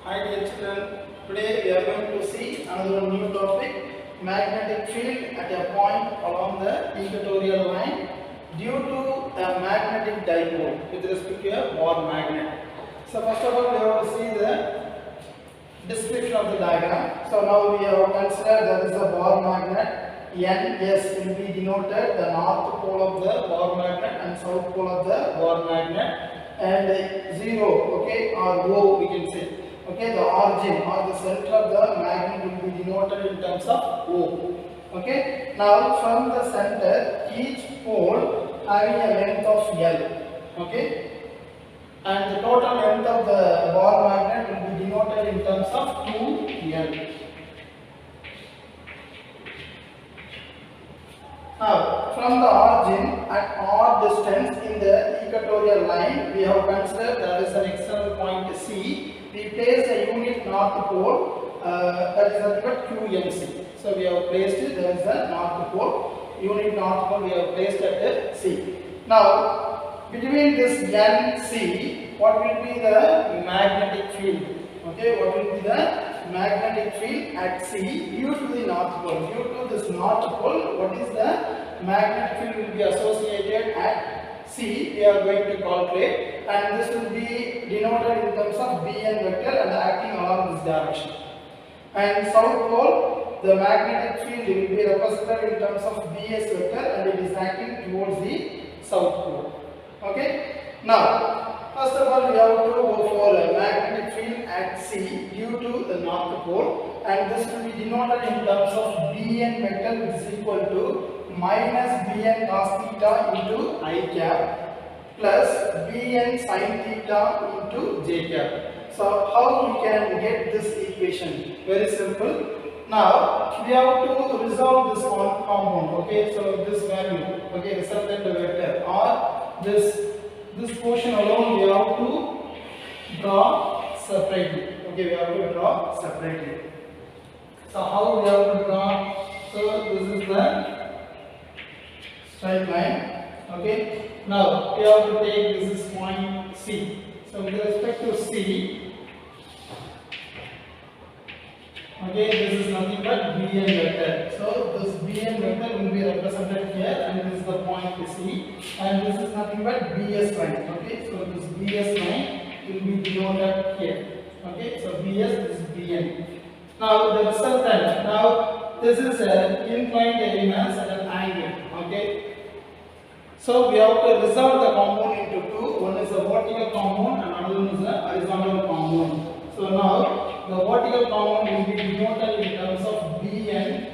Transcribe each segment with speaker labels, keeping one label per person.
Speaker 1: Hi dear children, today we are going to see another new topic, magnetic field at a point along the equatorial line due to a magnetic dipole with respect to a bar magnet. So first of all we have to see the description of the diagram. So now we have considered there is a bar magnet. NS will be denoted the north pole of the bar magnet and south pole of the bar magnet, and 0, okay, or O we can say. Okay, the origin or the center of the magnet will be denoted in terms of O. Okay, now from the center, each pole having a length of L. Okay, and the total length of the bar magnet will be denoted in terms of 2L. Now, from the origin at R distance in the equatorial line, we have considered there is an external point C. We place a unit north pole that is nothing but QNC. So we have placed it, there is a north pole, unit north pole we have placed at C. Now, between this NC, what will be the magnetic field? Okay, what will be the magnetic field at C due to the north pole? Due to this north pole, what is the magnetic field will be associated at C? We are going to calculate, and this will be denoted in terms of Bn vector and acting along this direction. And south pole, the magnetic field will be represented in terms of Bs vector and it is acting towards the south pole. Okay. Now, first of all, we have to go for a magnetic field at C due to the north pole, and this will be denoted in terms of Bn vector, which is equal to minus Bn cos theta into I cap plus Bn sin theta into j cap. So how we can get this equation? Very simple. Now we have to resolve this one compound. Okay, so this value, okay, resultant vector or this portion alone we have to draw separately. Okay, we have to draw separately. So how we have to draw? So this is the straight line. Okay, now we have to take this is point C. So with respect to C, okay, this is nothing but Bn vector. So this Bn vector will be represented here, and this is the point C, and this is nothing but Bs line. Okay, so this Bs line will be denoted here. Okay, so Bs is Bn. Now the resultant. Now this is an inclined elements at an angle. Okay. So we have to resolve the compound into two. One is a vertical compound and another one is a horizontal compound. So now the vertical compound will be denoted in terms of Bn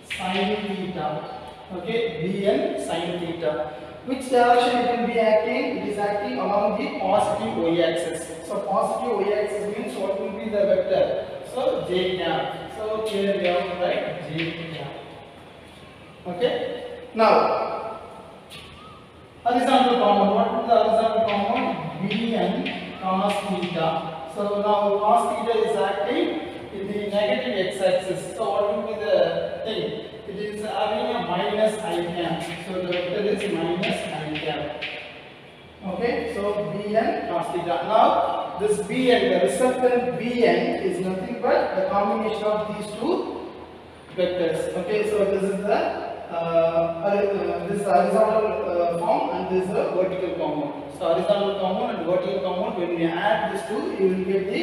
Speaker 1: sin theta. Okay, Bn sin theta. Which direction it will be acting? It is acting along the positive y-axis. So positive y-axis means what will be the vector? So j cap. So here we have to write j cap. Okay. Now horizontal compound. What is the horizontal compound? Bn cos theta. So now cos theta is acting in the negative x-axis. So what will be the thing? It is having a minus I cap. So the vector is minus I cap. Okay. So Bn cos theta. Now this Bn, the resultant Bn is nothing but the combination of these two vectors. Okay. So this is the this horizontal form and this is a vertical compound. So horizontal compound and vertical compound, when we add these two, you will get the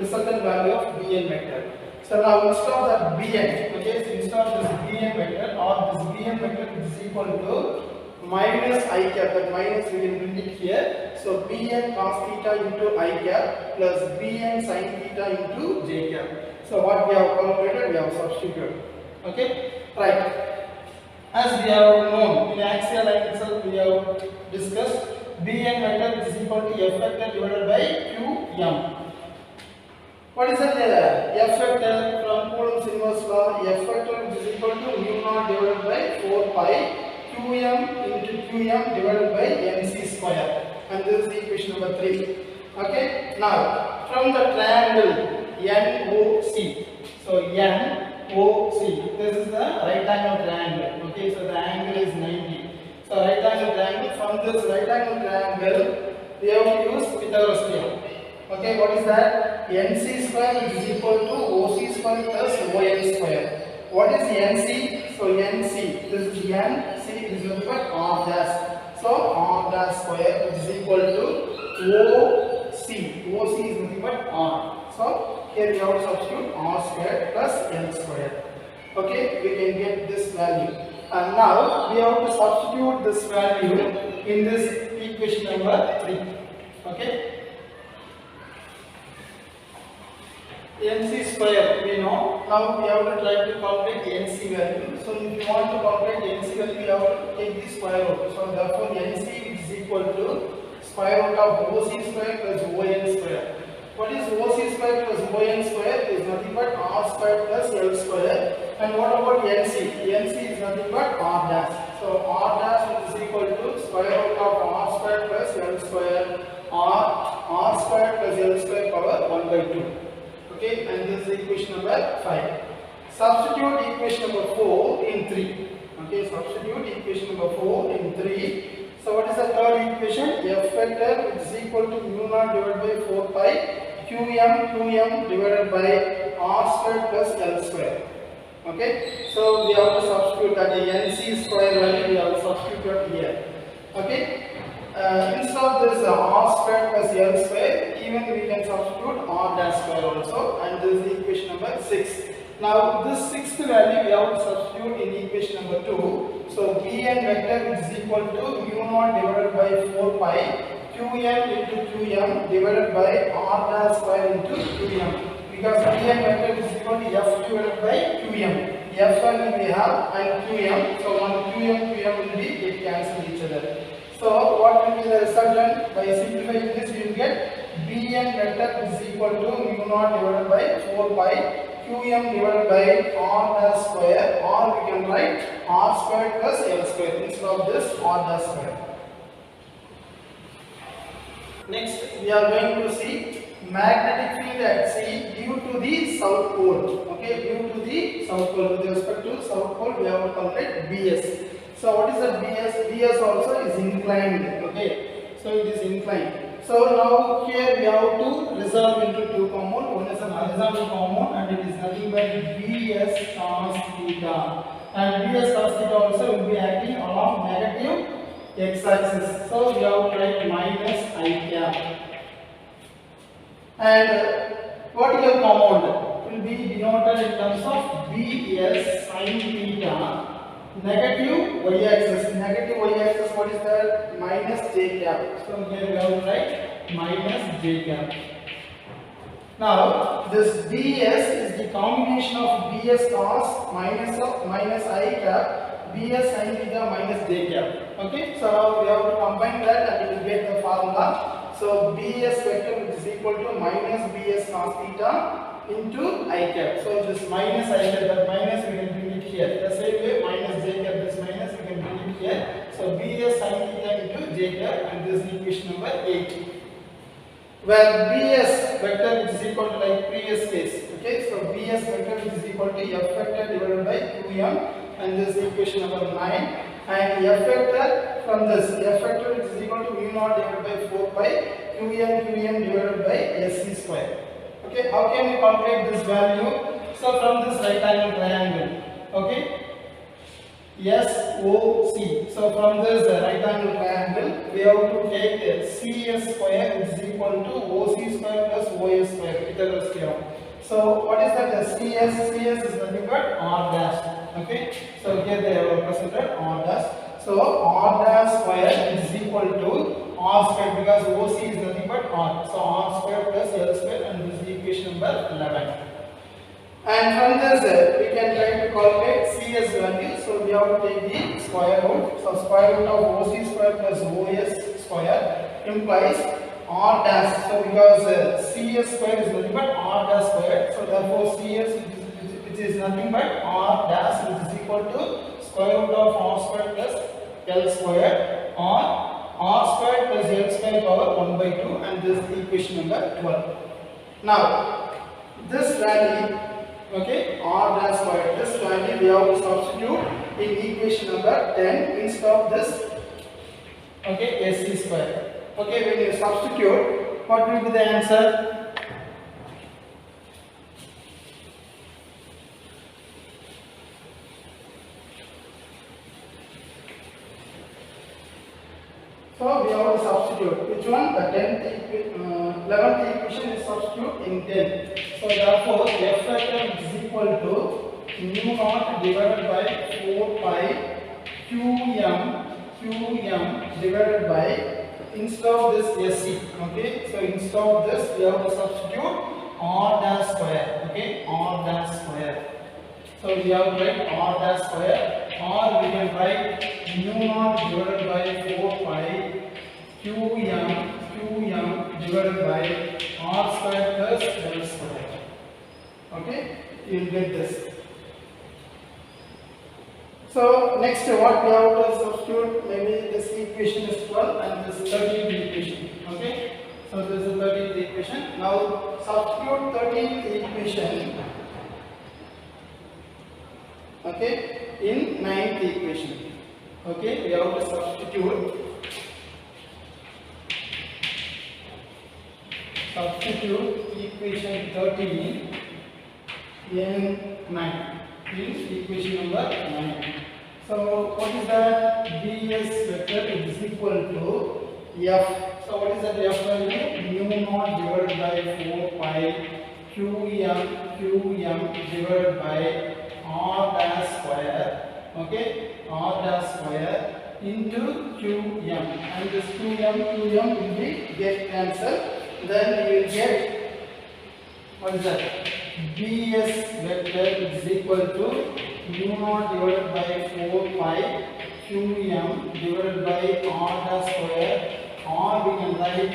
Speaker 1: resultant value of Bn vector. So now instead of that Bn, okay, so instead of this Bn vector or this Bn vector is equal to minus I cap, that minus we will bring it here. So Bn cos theta into I cap plus Bn sin theta into j cap. So what we have calculated, we have substituted. Okay, right. As we have known, in axial line itself we have discussed Bn vector is equal to F vector divided by Qm. What is that? F vector from Coulomb's inverse law, F vector which is equal to mu naught divided by 4 pi Qm into Qm divided by mc square, and this is equation number 3. Okay. Now from the triangle NOC, so NOC, this is the right angle triangle. Okay, so the angle is 90. So right angle triangle, from this right angle triangle we have to use Pythagoras theorem. Okay, what is that? NC square is equal to OC square plus ON square. What is NC? So NC, this is N, C is nothing but R dash. So R dash square is equal to OC. OC is nothing but R. So here we have to substitute R square plus N square. Okay, we can get this value. And now we have to substitute this value in this equation number 3. Okay. NC square we know. Now we have to try to calculate NC value. So if you want to calculate NC value, we have to take the square root. So therefore NC is equal to square root of OC square plus ON square. What is OC square plus ON square? Is nothing but R square plus L square. And what about NC? NC is nothing but R dash. So R dash is equal to square root of R square plus L square. R square plus L square power 1 by 2. Okay, and this is equation number 5. Substitute equation number 4 in 3. Okay, substitute equation number 4 in 3. So what is the third equation? F vector is equal to mu naught divided by 4 pi qm divided by R square plus L square. Okay, so we have to substitute that the NC square value we have to substitute here. Okay. Instead of this R square plus L square, even we can substitute R dash square also, and this is equation number 6. Now this sixth value we have to substitute in equation number 2. So Bn vector is equal to mu naught divided by 4 pi qm into qm divided by R dash square into qm, because Bn vector is equal to F divided by qm. F value we have and qm, so one qm will be it cancel each other. So what will be the resultant? By simplifying this, we will get Bn vector is equal to mu naught divided by 4 pi qm divided by R dash square, or we can write R square plus L square instead of this R dash square. Next, we are going to see magnetic field at sea due to the south pole. Okay, due to the south pole. With respect to south pole, we have to calculate BS. So what is the BS? BS also is inclined. Okay, so it is inclined. So now here we have to resolve into two compound. One is an horizontal compound and it is nothing but BS cos theta. And BS cos theta also will be acting along negative x-axis. So we have to write minus I cap. And vertical compound will be denoted in terms of BS sin theta. Negative y-axis. Negative y-axis, what is that? Minus j cap. So here we have to write minus j cap. Now this BS is the combination of BS cos minus I cap, BS sin theta minus j cap. Okay, so now we have to combine that and we will get the formula. So BS vector which is equal to minus BS cos theta into I cap. So this minus I cap, that minus we can bring it here. The same way minus j cap, this minus we can bring it here. So BS sin theta into j cap, and this is equation number 8. Where BS vector which is equal to like previous case. Okay, so BS vector which is equal to F vector divided by qm, and this is equation number 9. And F vector from this F vector which is equal to mu naught divided by 4 pi qm divided by SC square. Okay, how can we calculate this value? So from this right angle triangle, okay, SOC. So from this right angle triangle, we have to take CS square which is equal to OC square plus OS square, Pythagoras theorem. So what is that? CS is nothing but R dash. Okay, so here they have represented R dash. So R dash square is equal to R square, because OC is nothing but R. So R square plus L square, and this is equation number 11. And from this we can try to calculate CS value. So we have to take the square root. So square root of OC square plus OS square implies R dash. So because CS square is nothing but R dash square, so therefore CS which is nothing but R dash, which is equal to square root of R square plus L square, or R square plus L square power 1 by 2, and this is equation number 12. Now this value, okay, R dash square, this value we have to substitute in equation number 10 instead of this, okay, SC square. Okay, when you substitute, what will be the answer? So we have to substitute. Which one? The 11th equation is substitute in 10. So therefore f vector is equal to mu naught divided by 4 pi qm divided by, instead of this sc. Okay. So instead of this we have to substitute r dash square. Okay. R dash square. So we have to write r dash square, or we can write mu naught divided by 4 pi qm divided by r square plus l square. Okay, you will get this. So next what we have to substitute, maybe this equation is 12 and this 13th equation. Okay, so this is 13th equation. Now substitute 13th equation. Okay, in 9th equation. Okay, we have to substitute equation 13 in 9, in equation number 9. So what is that? Bs vector is equal to f. So what is that f value? Mu naught divided by 4 pi qm divided by r dash square. Okay, r dash square into qm, and this qm will be get cancelled. Then you will get, what is that? Bs vector is equal to mu naught divided by 4 pi qm divided by r dash square, or we can write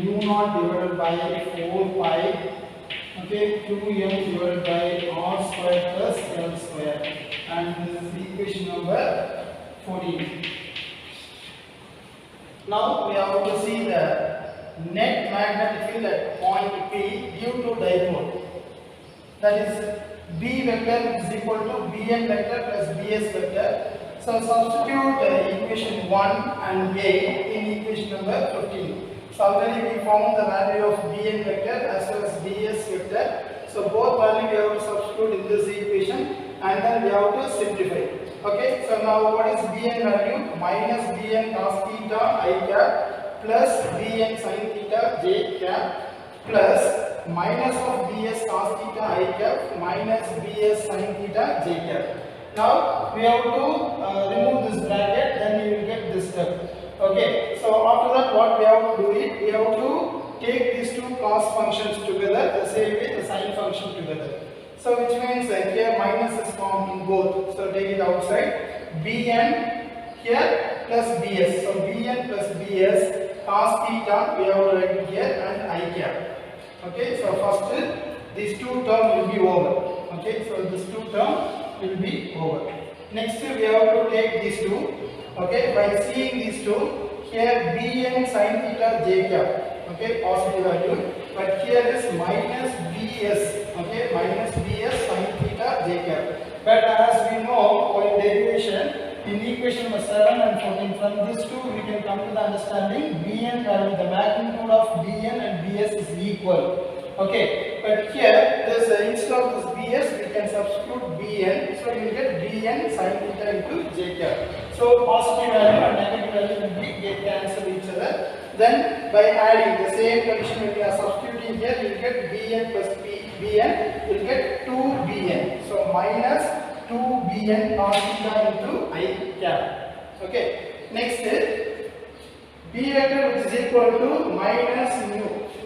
Speaker 1: mu naught divided by 4 pi, okay, qm divided by r square plus l square, and this is equation number 14. Now we have to see the net magnetic field at point P due to dipole. That is B vector is equal to Bn vector plus Bs vector. So substitute equation 1 and 8 in equation number 15. So already we found the value of Bn vector as well as Bs vector. So both value we have to substitute in this equation, and then we have to simplify. Okay, so now what is Bn value? Minus Bn cos theta I cap plus Bn sin theta j cap plus minus of Bs cos theta I cap minus Bs sin theta j cap. Now we have to remove this bracket, then you will get this term. Okay, so after that what we have to do it, we have to take these two cos functions together, the same way the sin function together. So which means here minus is formed in both. So take it outside. Bn here plus Bs. So Bn plus Bs cos theta we have to write here and I cap. Okay, so first these two terms will be over. Okay, so this two term will be over. Next we have to take these two. Okay, by seeing these two, here Bn sin theta j cap, okay, positive value, but here is minus Bs, okay, minus Bs sin theta j cap. But as we know, while derivation in equation number 7 and 14, from these two we can come to the understanding Bn value, the magnitude of Bn and Bs is equal. Okay, but here this instead of this Bs we can substitute Bn, so you will get Bn sin theta into j cap. So positive value and negative value will be get cancel each other. Then by adding the same condition, when we are substituting here, you will get Bn plus Bn, you will get 2Bn. So minus 2Bn cos theta into I cap. Okay. Next is B vector which is equal to minus mu.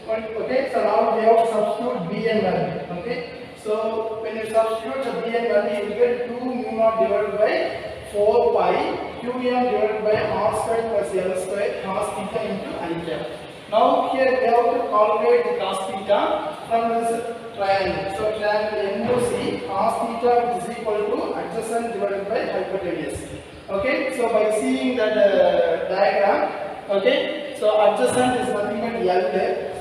Speaker 1: Okay, so now we have to substitute Bn value. Okay, so when you substitute the Bn value, you get 2 mu naught divided by 4 pi qm divided by r square plus l square cos theta into I cap. Now here we have to calculate the cos theta from this triangle. So triangle MOC cos theta is equal to adjacent divided by hypotenuse. Okay, so by seeing that diagram, okay, so adjacent is nothing but L.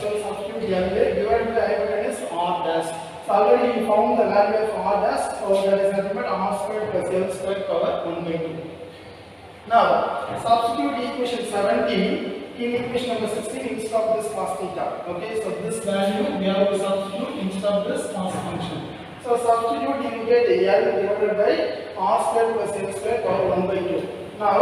Speaker 1: So substitute L divided by hypotenuse r dash. So already we found the value of r dash, so that is nothing but r square plus l square power 1 by 2. Now substitute equation 17 in equation number 16 instead of this cos theta. Okay, so this value we have to substitute instead of this cos function. So substitute, you get L divided by r square plus l square power 1 by 2. Now,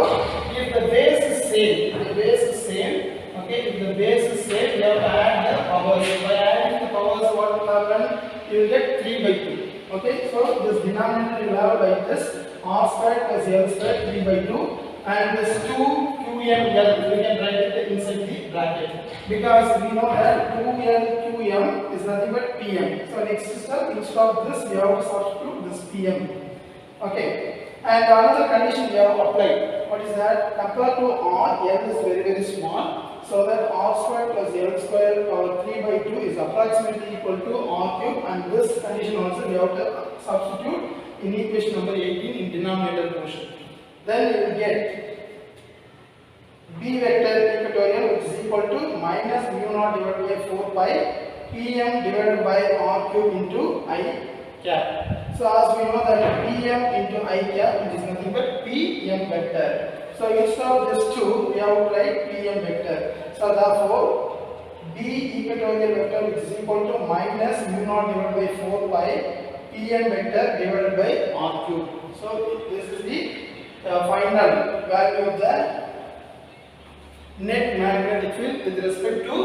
Speaker 1: if the base is same, okay, if the base is same, you have to add the powers. By adding the powers, what will happen? You will get 3 by 2. Okay, so this denominator you will have like this: r squared plus l squared 3 by 2, and this 2qml we can write it inside the bracket, because we know that 2l is nothing but pm. So next step, instead of this, we have to substitute this pm. Okay. And another condition we have applied. What is that? Compared to r, l is very small. So that r squared plus l squared power 3 by 2 is approximately equal to r cube. And this condition also we have to substitute in equation number 18 in denominator portion. Then you will get b vector equatorial, which is equal to minus mu naught divided by 4 pi pm divided by r cube into I cap. So as we know that pm into I cap, which is nothing but pm vector. So instead of this 2, we have to write pm vector. So therefore, b equatorial vector, which is equal to minus mu naught divided by 4 pi pm vector divided by r cube. So this is the final value of the net magnetic field with respect to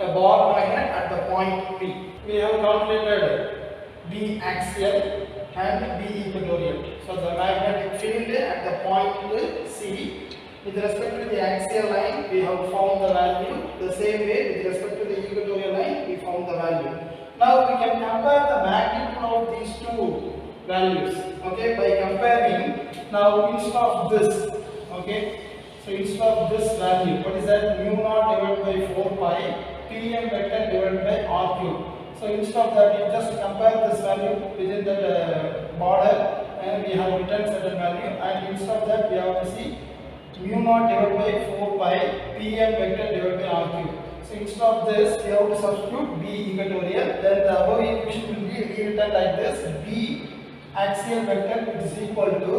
Speaker 1: a bar magnet at the point P. We have calculated B axial and B equatorial. So the magnetic field at the point C, with respect to the axial line, we have found the value. The same way, with respect to the equatorial line, we found the value. Now we can compare the magnitude of these two values. Okay, by comparing, now instead of this, okay, so instead of this value, what is that? Mu naught divided by 4 pi pm vector divided by r cube. So instead of that, you just compare this value within the border, and we have written certain value, and instead of that, we have to see mu naught divided by 4 pi pm vector divided by r cube. So instead of this, we have to substitute b equatorial. Then the above equation will be rewritten like this: b axial vector, which is equal to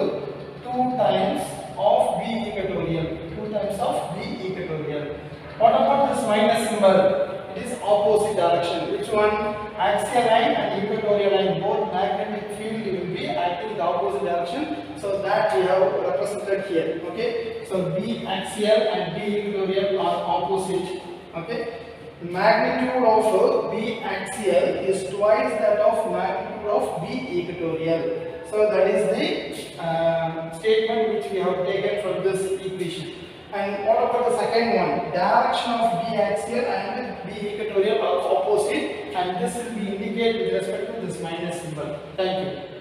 Speaker 1: 2 times of b equatorial. 2 times of b equatorial. What about this minus symbol? It is opposite direction. Which one? Axial line and equatorial line, both magnetic field will be acting in the opposite direction. So that we have represented here. Okay. So B axial and B equatorial are opposite. Okay. The magnitude of B axial is twice that of magnitude of B equatorial. So that is the statement which we have taken from this equation. And what about the second one? Direction of B axial and B equatorial are opposite, and this will be indicated with respect to this minus symbol. Thank you.